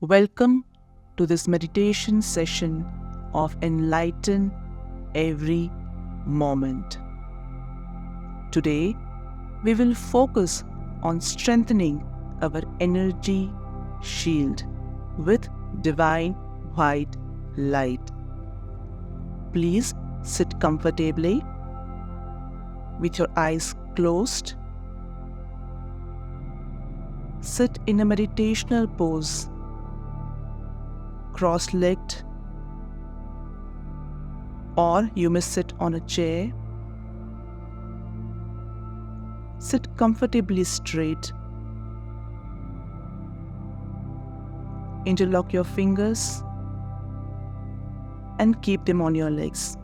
Welcome to this meditation session of Enlighten every moment. Today, we will focus on strengthening our energy shield with divine white light. Please sit comfortably with your eyes closed. Sit in a meditational pose, cross-legged, or you may sit on a chair. Sit comfortably straight. Interlock your fingers and keep them on your legs.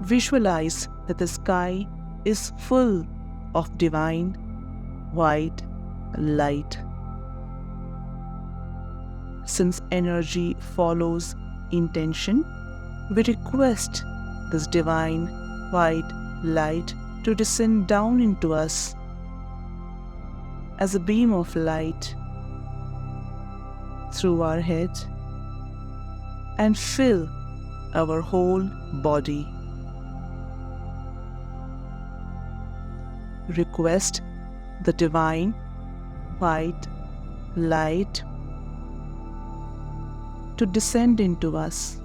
Visualize that the sky is full of divine white light. Since energy follows intention, we request this divine white light to descend down into us as a beam of light through our head and fill our whole body. Request the divine white light to descend into us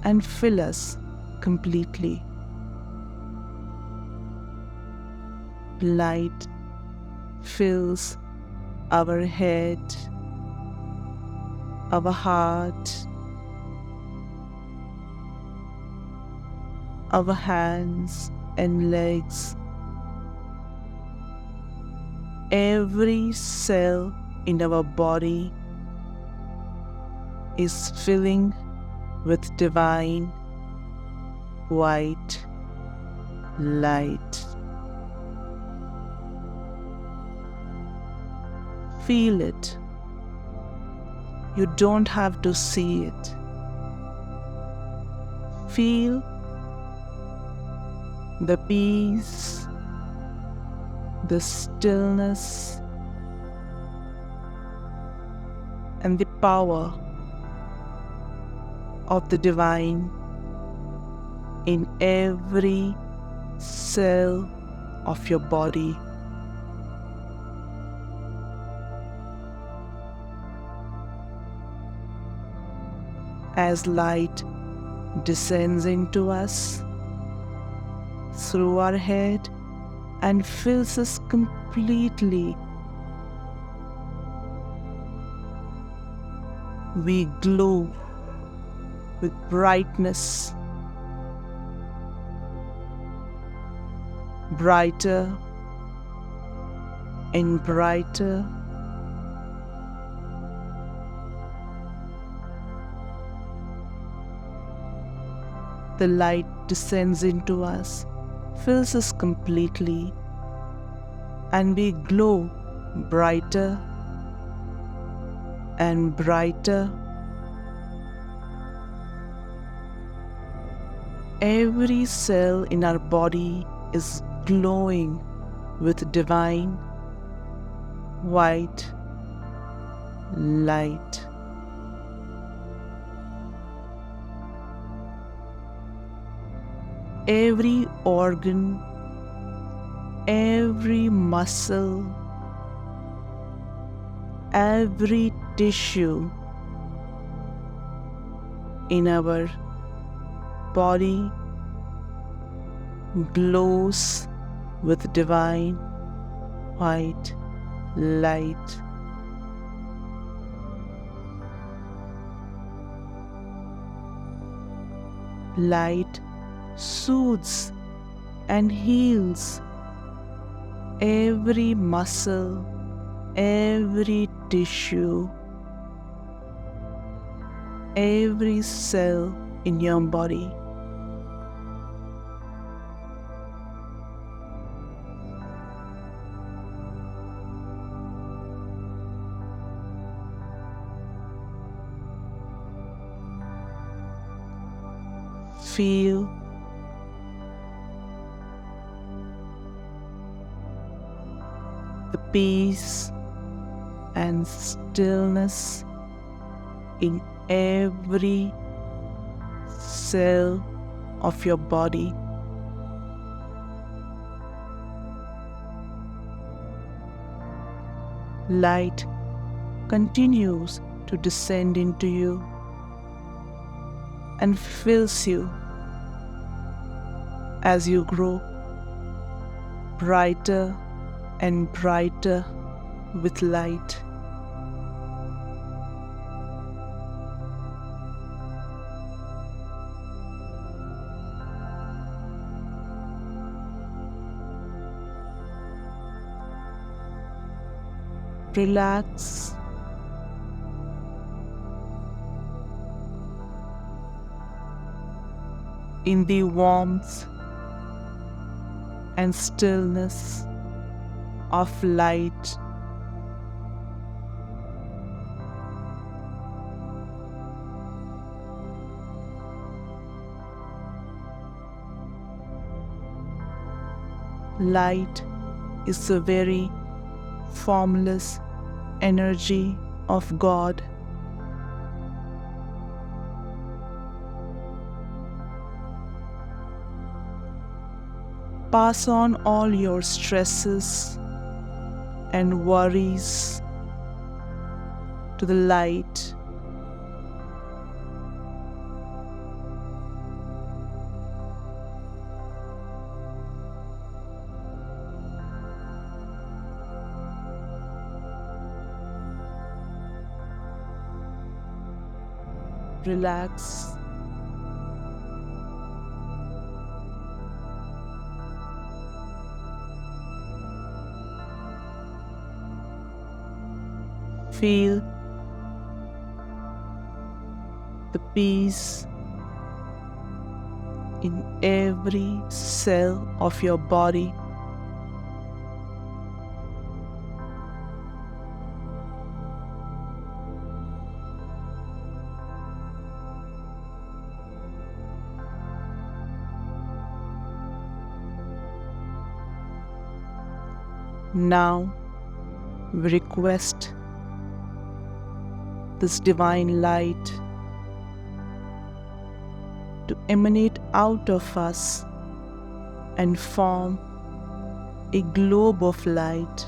and fill us completely. Light fills our head, our heart, our hands and legs. Every cell in our body is filling with divine white light. Feel it. You don't have to see it. Feel the peace, the stillness, and the power of the divine in every cell of your body. As light descends into us through our head and fills us completely, we glow with brightness, brighter and brighter. The light descends into us, fills us completely, and we glow brighter and brighter. Every cell in our body is glowing with divine white light. Every organ, every muscle, every tissue in our body glows with divine white light. Light soothes and heals every muscle, every tissue, every cell in your body. Feel the peace and stillness in every cell of your body. Light continues to descend into you and fills you as you grow brighter and brighter with light. Relax in the warmth and stillness of light. Light is the very formless energy of God. Pass on all your stresses and worries to the light. Relax. Feel the peace in every cell of your body. Now we request this divine light to emanate out of us and form a globe of light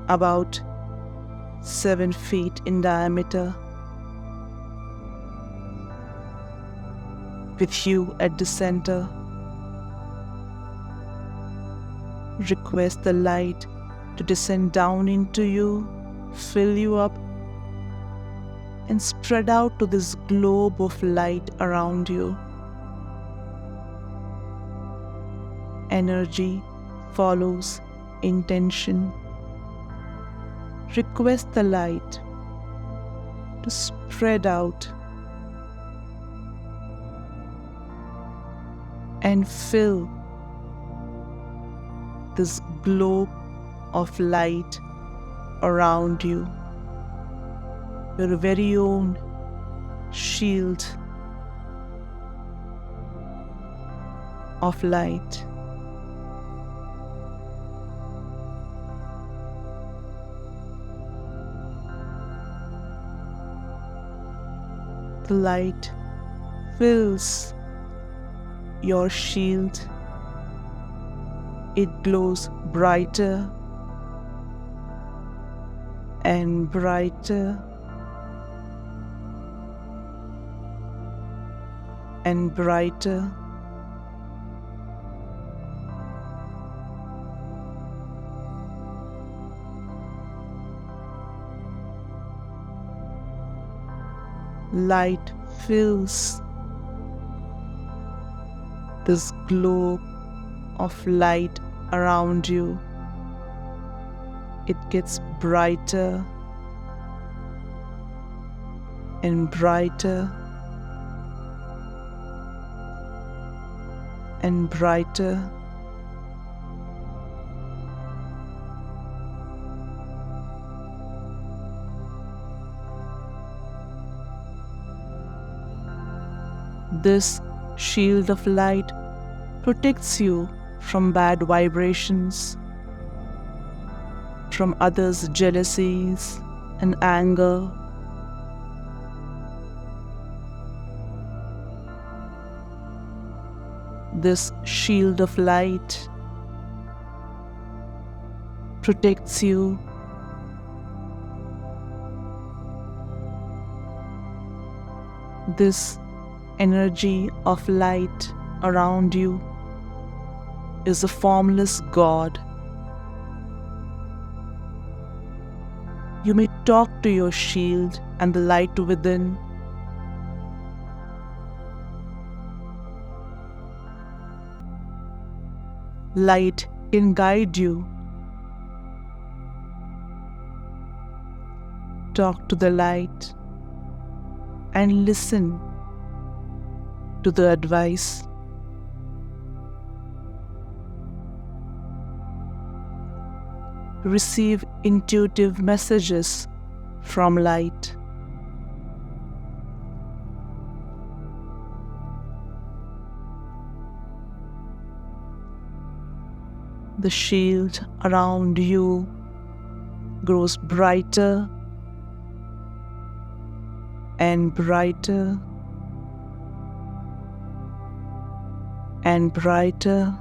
about 7 feet in diameter, with you at the center. Request the light to descend down into you, fill you up, and spread out to this globe of light around you. Energy follows intention. Request the light to spread out and fill this globe of light around you, your very own shield of light. The light fills your shield. It glows brighter and brighter and brighter. Light fills this globe of light around you. It gets brighter and brighter and brighter. This shield of light protects you from bad vibrations, from others' jealousies and anger. This shield of light protects you. This energy of light around you is a formless God. You may talk to your shield and the light within. Light can guide you. Talk to the light and listen to the advice. Receive intuitive messages from light. The shield around you grows brighter and brighter and brighter.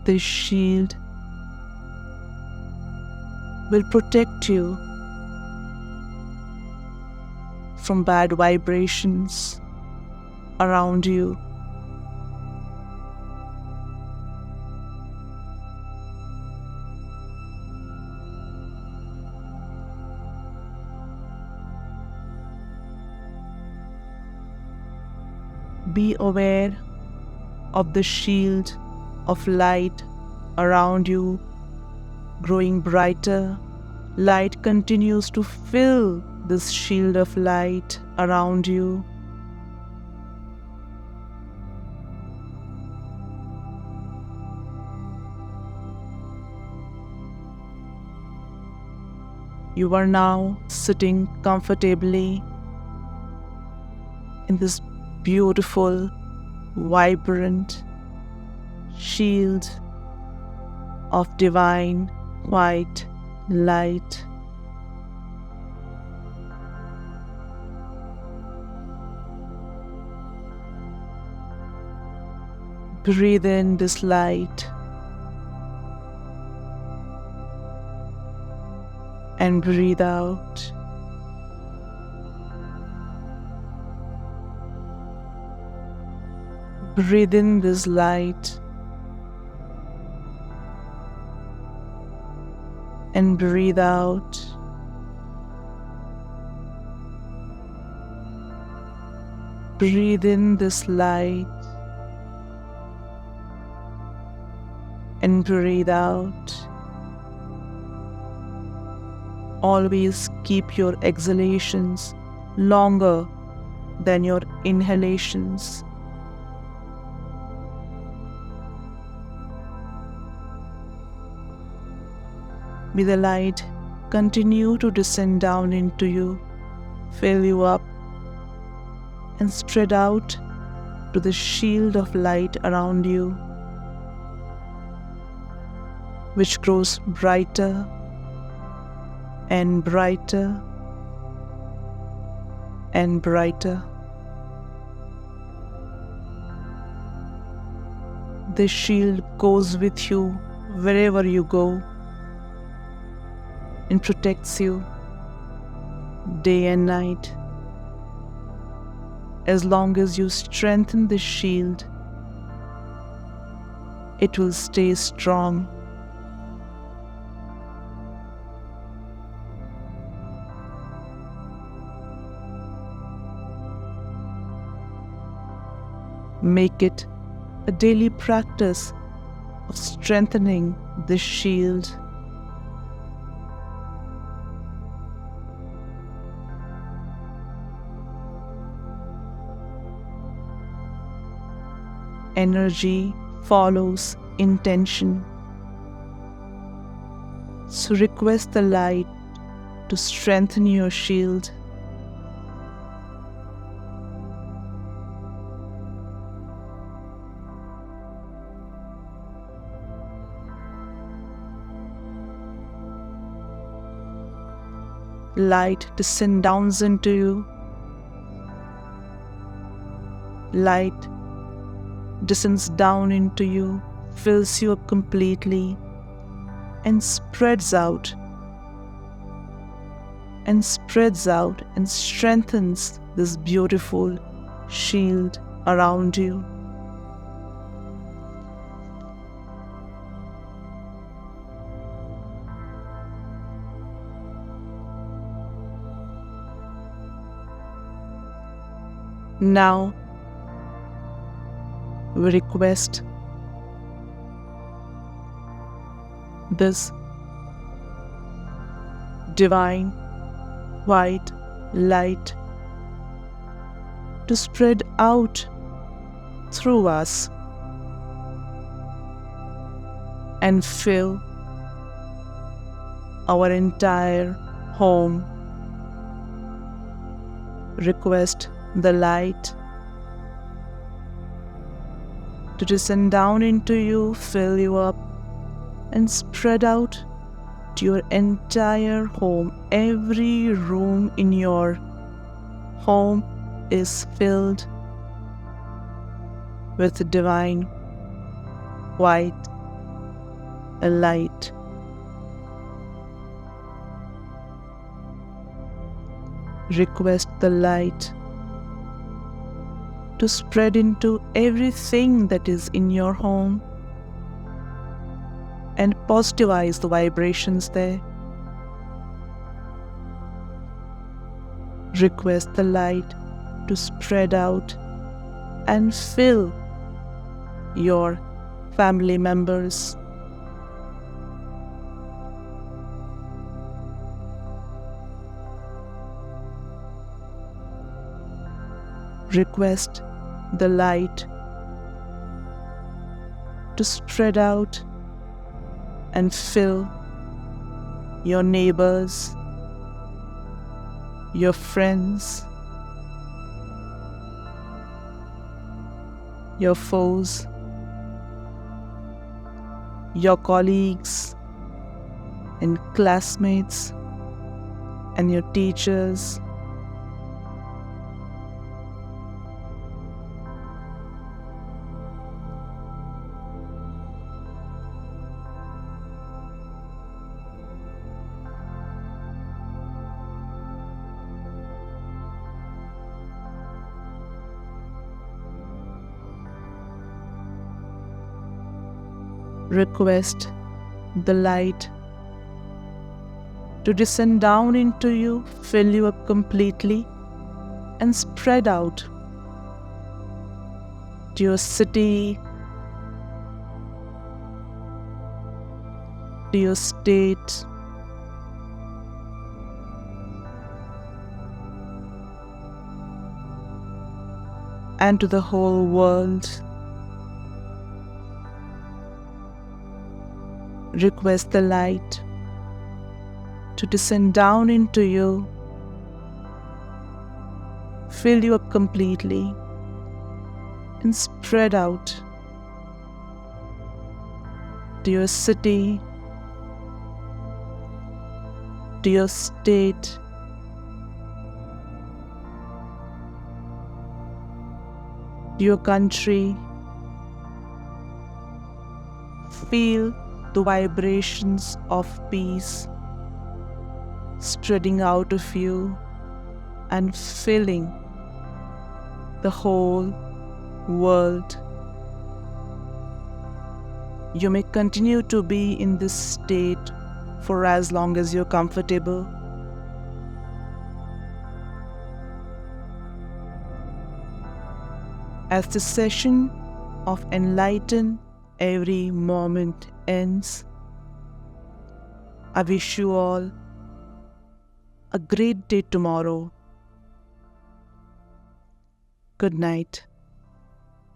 This shield will protect you from bad vibrations around you. Be aware of the shield of light around you growing brighter. Light continues to fill this shield of light around you. You are now sitting comfortably in this beautiful, vibrant shield of divine white light. Breathe in this light and breathe out. Breathe in this light and breathe out. Breathe in this light and breathe out. Always keep your exhalations longer than your inhalations. May the light continue to descend down into you, fill you up, and spread out to the shield of light around you, which grows brighter and brighter and brighter. This shield goes with you wherever you go and protects you day and night. As long as you strengthen this shield, it will stay strong. Make it a daily practice of strengthening this shield. Energy follows intention. So request the light to strengthen your shield. Light descends down into you. Light descends down into you, fills you up completely, and spreads out and strengthens this beautiful shield around you. Now, we request this divine white light to spread out through us and fill our entire home. Request the light to descend down into you, fill you up, and spread out to your entire home. Every room in your home is filled with divine white light. Request the light to spread into everything that is in your home and positivize the vibrations there. Request the light to spread out and fill your family members. Request the light to spread out and fill your neighbors, your friends, your foes, your colleagues and classmates and your teachers. Request the light to descend down into you, fill you up completely, and spread out to your city, to your state, and to the whole world. Request the light to descend down into you, fill you up completely, and spread out to your city, to your state, to your country. Feel the vibrations of peace spreading out of you and filling the whole world. You may continue to be in this state for as long as you're comfortable. As the session of Enlighten every moment ends, I wish you all a great day tomorrow. Good night.